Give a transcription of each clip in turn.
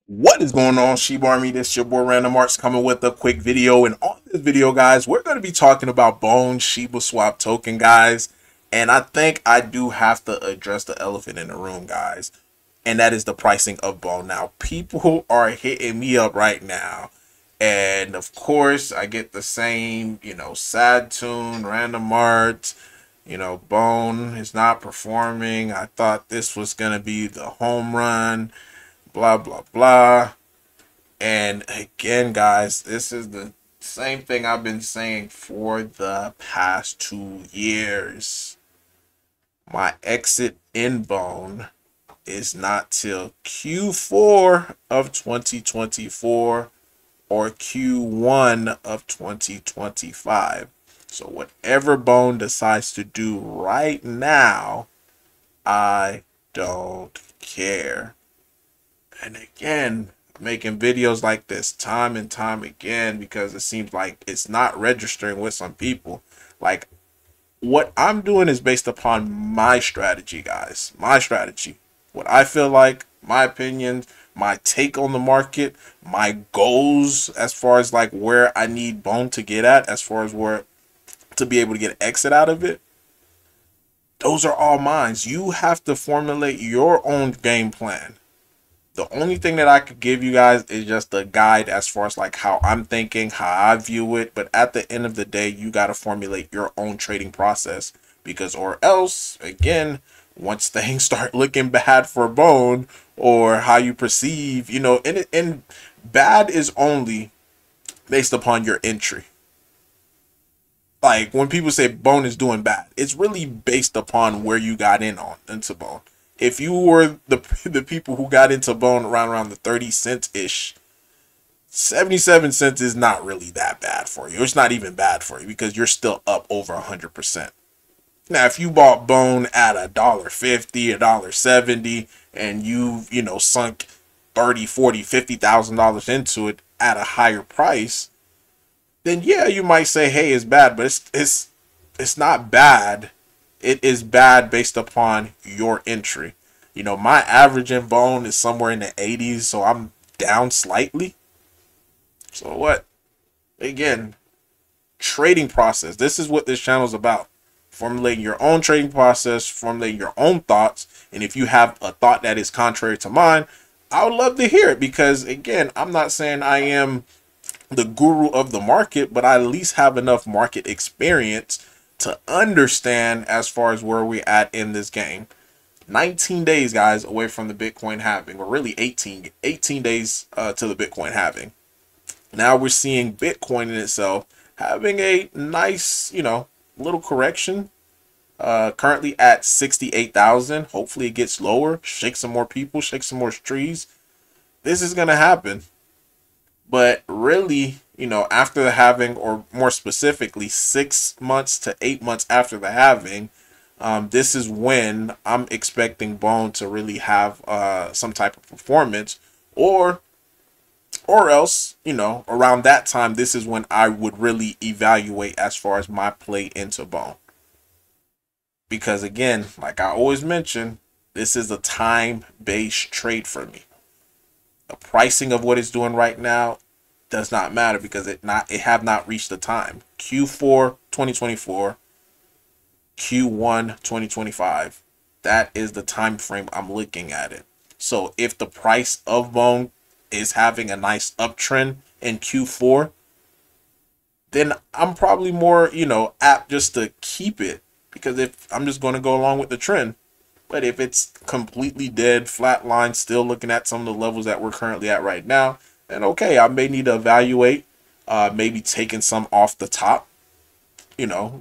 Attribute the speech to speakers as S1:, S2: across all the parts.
S1: What is going on, Sheep Army? This your boy Random Arts coming with a quick video. And on this video, guys, we're going to be talking about Bone Shiba Swap token, guys. And I think I do have to address the elephant in the room, guys. And that is the pricing of Bone. Now, people are hitting me up right now. And of course, I get the same, sad tune, Random Arts. Bone is not performing. I thought this was going to be the home run, blah, blah, blah. And again, guys, this is the same thing I've been saying for the past 2 years. My exit in Bone is not till Q4 of 2024 or Q1 of 2025. So whatever Bone decides to do right now, I don't care. And again, making videos like this time and time again because it seems like it's not registering with some people. Like, what I'm doing is based upon my strategy, guys. My strategy. What I feel like, my opinion, my take on the market, my goals as far as like where I need Bone to get at, as far as where to be able to get an exit out of it. Those are all mine. You have to formulate your own game plan. The only thing that I could give you guys is just a guide as far as like how I'm thinking, how I view it. But at the end of the day, you got to formulate your own trading process, because or else, again, once things start looking bad for Bone, or how you perceive, and bad is only based upon your entry. Like when people say Bone is doing bad, it's really based upon where you got in on into Bone. If you were the people who got into Bone around the 30 cents ish, 77 cents is not really that bad for you. It's not even bad for you because you're still up over 100%. Now, if you bought Bone at $1.50, $1.70, and sunk 30, 40, $50,000 into it at a higher price, then yeah, you might say, hey, it's bad, but it's not bad. It is bad based upon your entry. My average in Bone is somewhere in the 80s, so I'm down slightly. So what? Again, trading process. This is what this channel is about. Formulating your own trading process, formulating your own thoughts. And if you have a thought that is contrary to mine, I would love to hear it, because again, I'm not saying I am the guru of the market, but I at least have enough market experience to understand as far as where we at in this game. 19 days, guys, away from the Bitcoin halving, or really 18 days to the Bitcoin halving. Now we're seeing Bitcoin in itself having a nice, little correction. Currently at 68,000. Hopefully it gets lower. Shake some more people, shake some more trees. This is going to happen. But really, after the halving, or more specifically, 6 months to 8 months after the halving, this is when I'm expecting Bone to really have some type of performance, or else, around that time, this is when I would really evaluate as far as my play into Bone. Because again, like I always mention, this is a time-based trade for me. The pricing of what it's doing right now does not matter, because it have not reached the time. Q4 2024, Q1 2025. That is the time frame I'm looking at it. So if the price of Bone is having a nice uptrend in Q4, then I'm probably more, apt just to keep it, because if I'm just going to go along with the trend. But if it's completely dead, flatline, still looking at some of the levels that we're currently at right now, then okay, I may need to evaluate, maybe taking some off the top,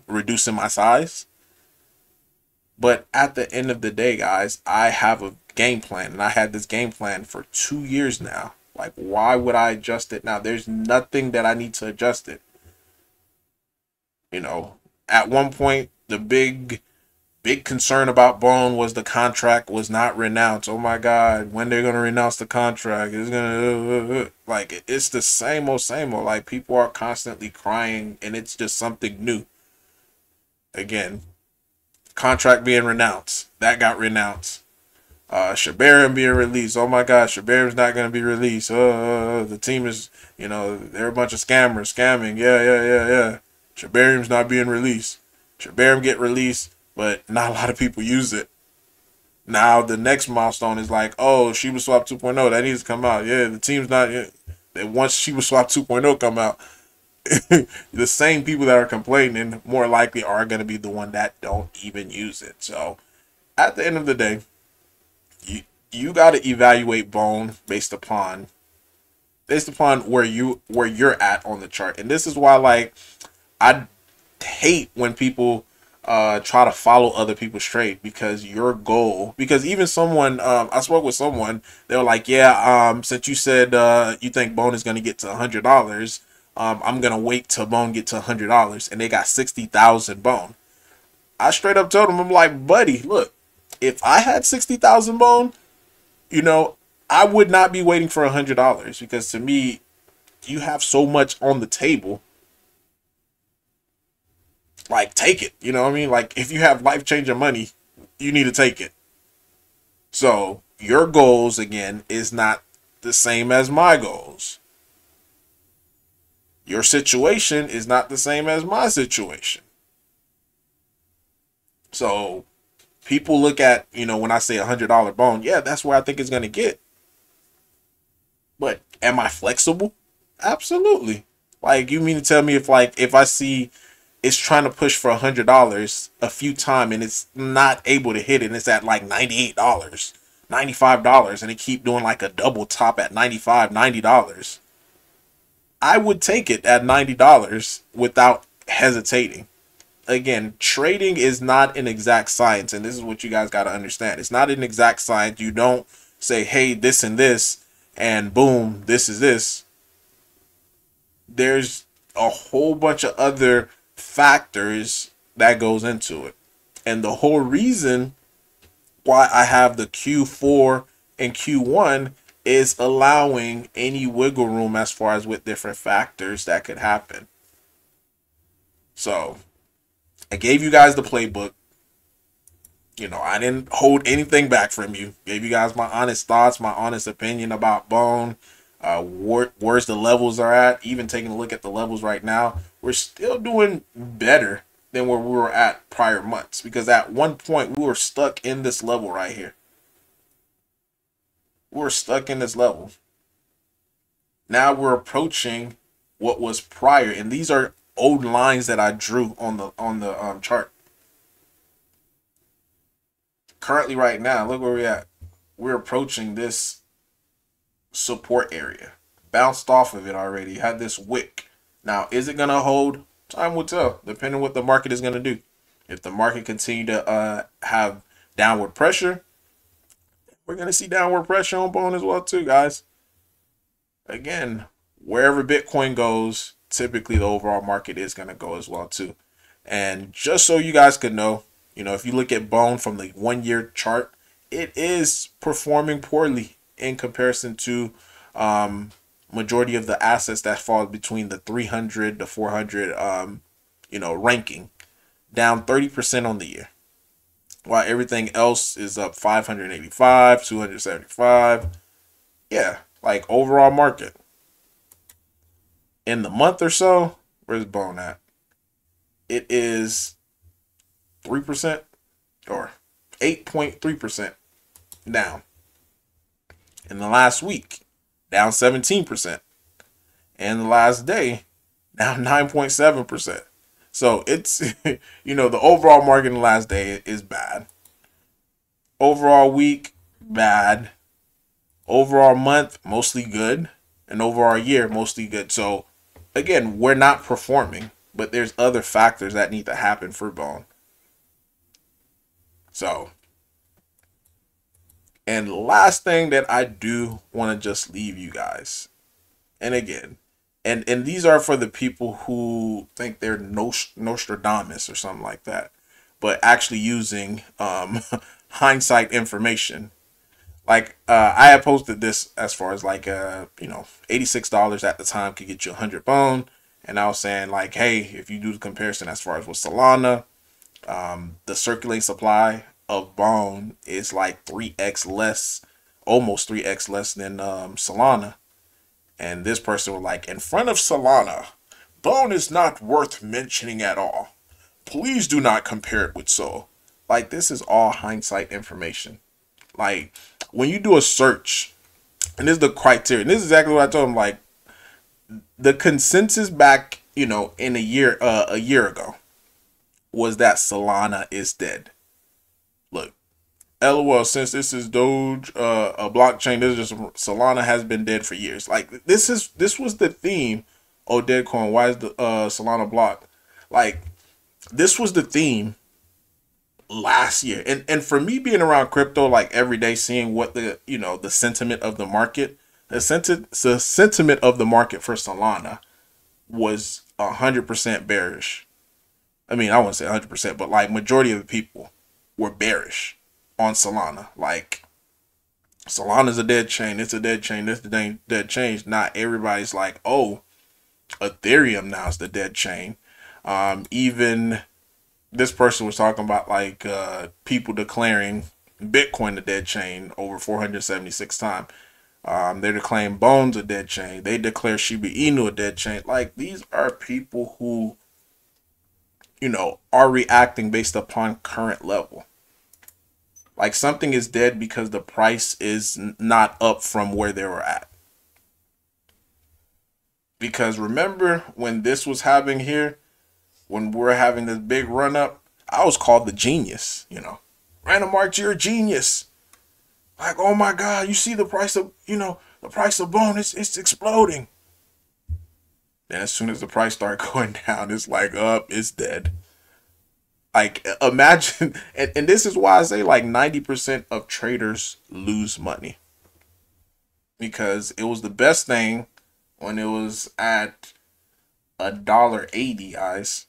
S1: reducing my size. But at the end of the day, guys, I have a game plan, and I had this game plan for 2 years now. Like, why would I adjust it now? There's nothing that I need to adjust it. At one point, the big concern about Bone was the contract was not renounced. Oh my God, when they're gonna renounce the contract? It's gonna like it's the same old same old. Like, people are constantly crying, and it's just something new. Again, contract being renounced, that got renounced. Shabarim being released. Oh my God, Shabarim's not gonna be released. The team is, they're a bunch of scammers scamming. Yeah. Shabarim's not being released. Shabarim get released, but not a lot of people use it. Now the next milestone is like, oh, Shiba Swap 2.0, that needs to come out. Yeah, the team's not. Yeah. Once Shiba Swap 2.0 come out, the same people that are complaining more likely are going to be the one that don't even use it. So at the end of the day, you got to evaluate Bone based upon where you're at on the chart. And this is why, like, I hate when people try to follow other people's trade, because your goal, because even someone, I spoke with someone, they were like, yeah, since you said you think Bone is going to get to $100, I'm going to wait till Bone get to $100, and they got 60,000 Bone. I straight up told him, I'm like, buddy, look, if I had 60,000 Bone, you know, I would not be waiting for $100, because to me, you have so much on the table. Like, take it. You know what I mean? Like, if you have life changing money, you need to take it. So your goals again is not the same as my goals. Your situation is not the same as my situation. So people look at, when I say $100 Bone, yeah, that's where I think it's going to get. But am I flexible? Absolutely. Like, you mean to tell me if I see it's trying to push for $100 a few times and it's not able to hit it, and it's at like $98, $95, and they keep doing like a double top at $95, $90, I would take it at $90 without hesitating. Again, trading is not an exact science, and this is what you guys got to understand. It's not an exact science. You don't say, hey, this and this, and boom, this is this. There's a whole bunch of other factors that goes into it. And the whole reason why I have the Q4 and Q1 is allowing any wiggle room as far as with different factors that could happen. So I gave you guys the playbook. I didn't hold anything back from you. Gave you guys my honest thoughts, my honest opinion about Bone, where's the levels are at. Even taking a look at the levels right now, we're still doing better than where we were at prior months, because at one point we were stuck in this level right here. We're stuck in this level. Now we're approaching what was prior, and these are old lines that I drew on the chart. Currently, right now, look where we're at. We're approaching this support area. Bounced off of it already. Had this wick. Now, is it gonna hold? Time will tell, depending on what the market is gonna do. If the market continue to have downward pressure, we're gonna see downward pressure on Bone as well too, guys. Again, wherever Bitcoin goes, typically the overall market is gonna go as well too. And just so you guys could know, if you look at Bone from the 1-year chart, it is performing poorly in comparison to majority of the assets that fall between the 300 to 400 ranking, down 30% on the year, while everything else is up 585, 275. Yeah, like overall market in the month or so, where's Bone at? It is 3% or 8.3% down. In the last week, down 17%. And the last day, down 9.7%. So it's, the overall market in the last day is bad. Overall week, bad. Overall month, mostly good. And overall year, mostly good. So again, we're not performing, but there's other factors that need to happen for Bone. So, and last thing that I do want to just leave you guys, and again, and these are for the people who think they're Nostradamus or something like that, but actually using hindsight information. Like I had posted this as far as like $86 at the time could get you 100 Bone, and I was saying like, hey, if you do the comparison as far as with Solana, the circulating supply of Bone is like 3x less, almost 3x less than Solana. And this person was like, in front of Solana, Bone is not worth mentioning at all. Please do not compare it with Sol. Like, this is all hindsight information. Like, when you do a search, and this is the criteria, and this is exactly what I told him, like, the consensus back, you know, in a year ago was that Solana is dead. Look, LOL, since this is Doge, a blockchain, this is just Solana has been dead for years. Like, this was the theme. Oh, dead coin, why is the Solana blocked? Like, this was the theme last year. And for me being around crypto like every day, seeing what the, you know, the sentiment of the market, the sentiment of the market for Solana was 100% bearish. I mean, I wouldn't say 100%, but like majority of the people were bearish on Solana. Like, Solana's a dead chain. It's a dead chain. It's the dead chain. Not everybody's like, oh, Ethereum now is the dead chain. Even this person was talking about like people declaring Bitcoin a dead chain over 476 times. They declaring Bones a dead chain. They declare Shiba Inu a dead chain. Like, these are people who, you know, are reacting based upon current level. Like, something is dead because the price is not up from where they were at. Because remember when this was happening here, when we were having this big run up, I was called the genius, you know. Random Marks, you're a genius. Like, oh my God, you see the price of, you know, the price of Bone, it's exploding. Then as soon as the price started going down, it's like, up, it's dead. Like, imagine, and this is why I say like 90% of traders lose money. Because it was the best thing when it was at $1.80, guys.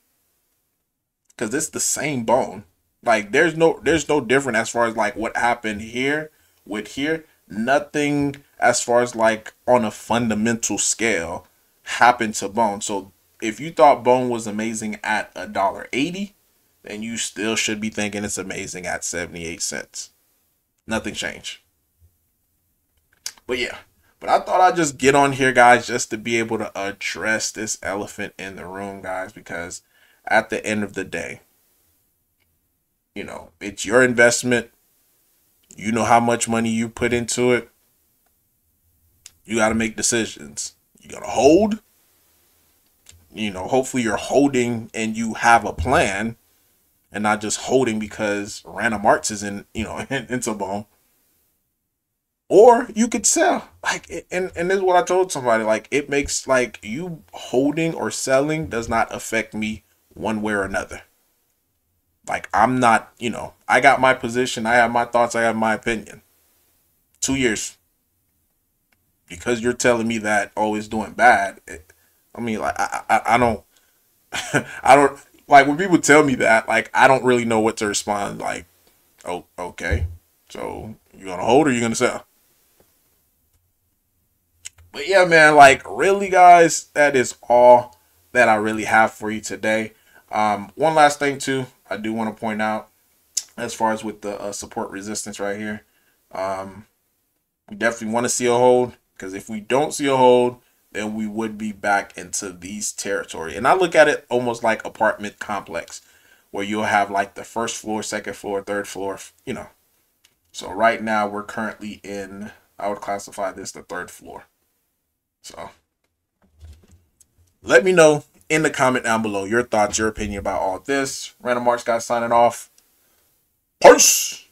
S1: Because it's the same Bone. Like, there's no different as far as like what happened here with here. Nothing as far as like on a fundamental scale happened to Bone. So if you thought Bone was amazing at $1.80, then you still should be thinking it's amazing at 78 cents. Nothing changed. But yeah. But I thought I'd just get on here, guys, just to be able to address this elephant in the room, guys, because at the end of the day, you know, it's your investment. You know how much money you put into it. You got to make decisions. You got to hold. You know, hopefully you're holding and you have a plan and not just holding because Random Arts is in, you know, into Bone. Or you could sell. Like, and this is what I told somebody. Like, it makes, like, you holding or selling does not affect me one way or another. Like, I'm not, you know, I got my position. I have my thoughts. I have my opinion. 2 years. Because you're telling me that, oh, it's doing bad. I mean, like, I don't, I don't, like, when people tell me that, like, I don't really know what to respond. Like, oh, okay. So, you gonna hold or you gonna sell? But yeah, man, like, really, guys, that is all that I really have for you today. One last thing, too, I do want to point out, as far as with the support resistance right here, we definitely want to see a hold, because if we don't see a hold, then we would be back into these territory. And I look at it almost like apartment complex, where you'll have like the first floor, second floor, third floor, you know. So right now we're currently in, I would classify this the third floor. So let me know in the comment down below your thoughts, your opinion about all this. Random Marks guys signing off. Peace.